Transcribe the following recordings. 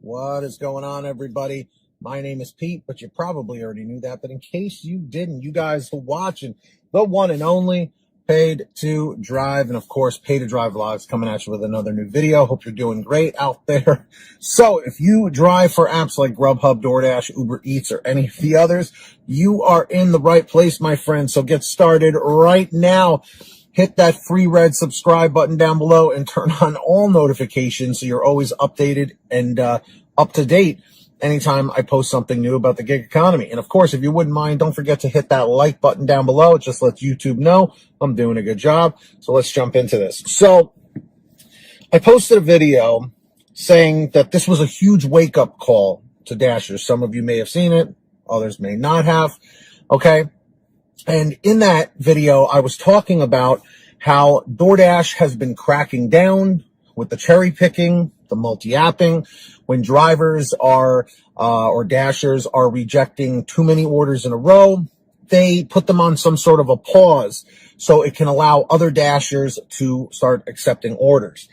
What is going on, everybody? My name is Pete, but you probably already knew that. But in case you didn't, you guys are watching the one and only Paid to Drive. And of course, Paid to Drive Vlogs coming at you with another new video. Hope you're doing great out there. So if you drive for apps like GrubHub, DoorDash, UberEATS, or any of the others, you are in the right place, my friend. So get started right now. Hit that free red subscribe button down below and turn on all notifications so you're always updated and up to date anytime I post something new about the gig economy. And of course, if you wouldn't mind, don't forget to hit that like button down below. It just lets YouTube know I'm doing a good job. So let's jump into this. So I posted a video saying that this was a huge wake-up call to Dashers. Some of you may have seen it, others may not have. Okay. And in that video, I was talking about how DoorDash has been cracking down with the cherry picking, the multi-apping, when drivers are, or Dashers are rejecting too many orders in a row, they put them on some sort of a pause so it can allow other Dashers to start accepting orders.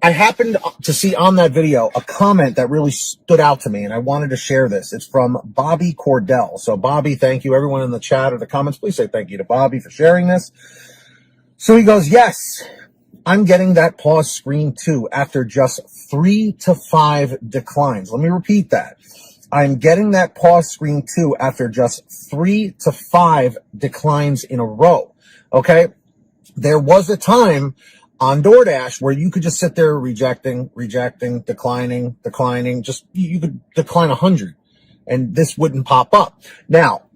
I happened to see on that video a comment that really stood out to me, and I wanted to share this. It's from Bobby Cordell. So Bobby, thank you. Everyone in the chat or the comments, please say thank you to Bobby for sharing this. So he goes, yes, I'm getting that pause screen too after just 3 to 5 declines. Let me repeat that. I'm getting that pause screen too after just 3 to 5 declines in a row. Okay. There was a time on DoorDash where you could just sit there rejecting, declining, just you could decline 100 and this wouldn't pop up. Now,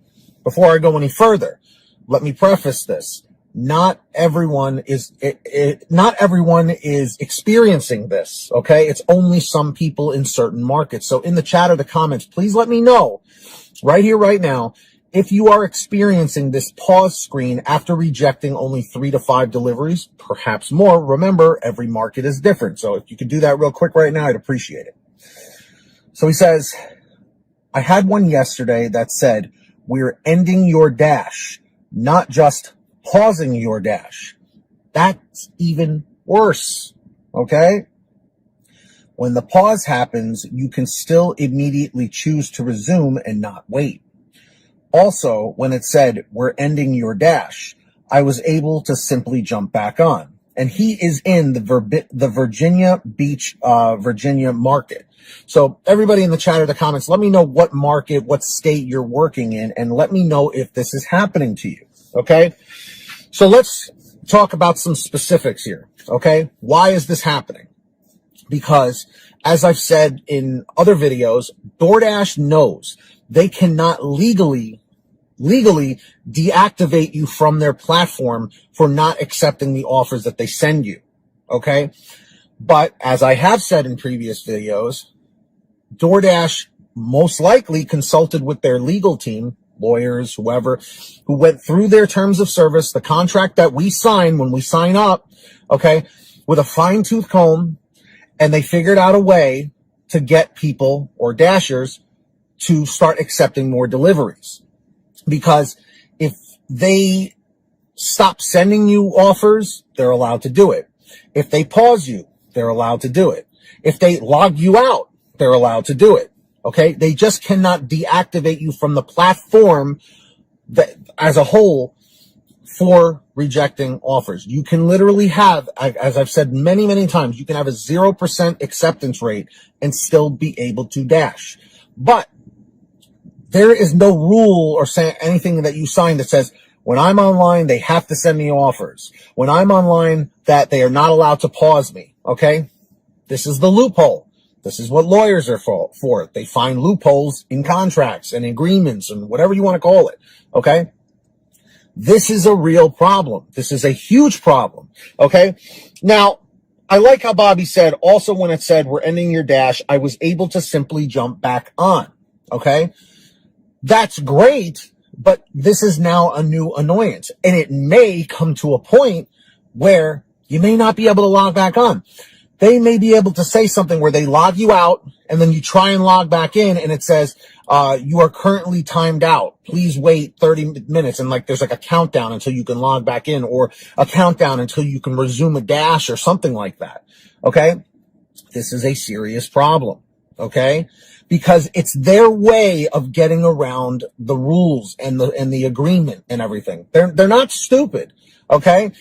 before I go any further, let me preface this. Not everyone is experiencing this, okay? It's only some people in certain markets. So in the chat or the comments, please let me know right here, right now, if you are experiencing this pause screen after rejecting only 3 to 5 deliveries, perhaps more. Remember, every market is different. So if you could do that real quick right now, I'd appreciate it. So he says, I had one yesterday that said, we're ending your dash, not just pausing your dash. That's even worse. Okay. When the pause happens, you can still immediately choose to resume and not wait. Also, when it said, we're ending your dash, I was able to simply jump back on. And he is in the Virginia Beach, Virginia market. So everybody in the chat or the comments, let me know what market, what state you're working in, and let me know if this is happening to you. Okay. So let's talk about some specifics here. Okay. Why is this happening? Because as I've said in other videos, DoorDash knows they cannot legally deactivate you from their platform for not accepting the offers that they send you. Okay. But as I have said in previous videos, DoorDash most likely consulted with their legal team, lawyers, whoever, who went through their terms of service, the contract that we sign when we sign up, okay, with a fine-tooth comb, and they figured out a way to get people or Dashers to start accepting more deliveries. Because if they stop sending you offers, they're allowed to do it. If they pause you, they're allowed to do it. If they log you out, they're allowed to do it. Okay. They just cannot deactivate you from the platform that as a whole for rejecting offers. You can literally have, as I've said many, many times, you can have a 0% acceptance rate and still be able to dash. But there is no rule or anything that you sign that says, when I'm online, they have to send me offers. When I'm online, that they are not allowed to pause me. Okay. This is the loophole. This is what lawyers are for. They find loopholes in contracts and agreements and whatever you want to call it. Okay. This is a real problem. This is a huge problem. Okay. Now, I like how Bobby said also when it said we're ending your dash, I was able to simply jump back on. Okay. That's great, but this is now a new annoyance, and it may come to a point where you may not be able to log back on. They may be able to say something where they log you out and then you try and log back in and it says, you are currently timed out. Please wait 30 minutes. And like, there's like a countdown until you can log back in, or a countdown until you can resume a dash or something like that. Okay. This is a serious problem. Okay? Because it's their way of getting around the rules and the agreement and everything. They're not stupid. Okay?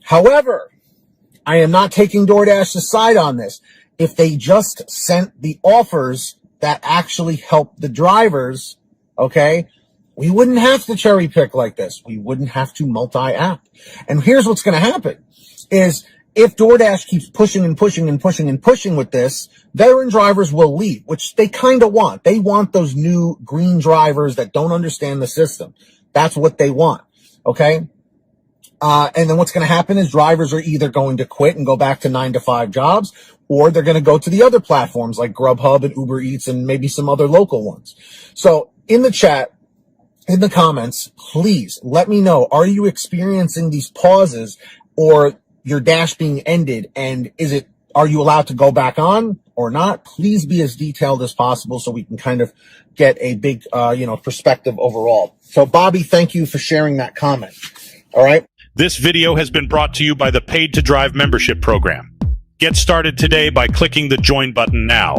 However, I am not taking DoorDash's side on this. If they just sent the offers that actually help the drivers, okay, we wouldn't have to cherry pick like this. We wouldn't have to multi-app. And here's what's going to happen is if DoorDash keeps pushing and pushing and pushing and pushing with this, veteran drivers will leave, which they kind of want. They want those new green drivers that don't understand the system. That's what they want. Okay. And then what's going to happen is drivers are either going to quit and go back to 9-to-5 jobs, or they're going to go to the other platforms like GrubHub and UberEATS and maybe some other local ones. So in the chat, in the comments, please let me know, are you experiencing these pauses or your dash being ended? And are you allowed to go back on or not? Please be as detailed as possible so we can kind of get a big, perspective overall. So Bobby, thank you for sharing that comment. All right. This video has been brought to you by the Paid to Drive membership program. Get started today by clicking the join button now.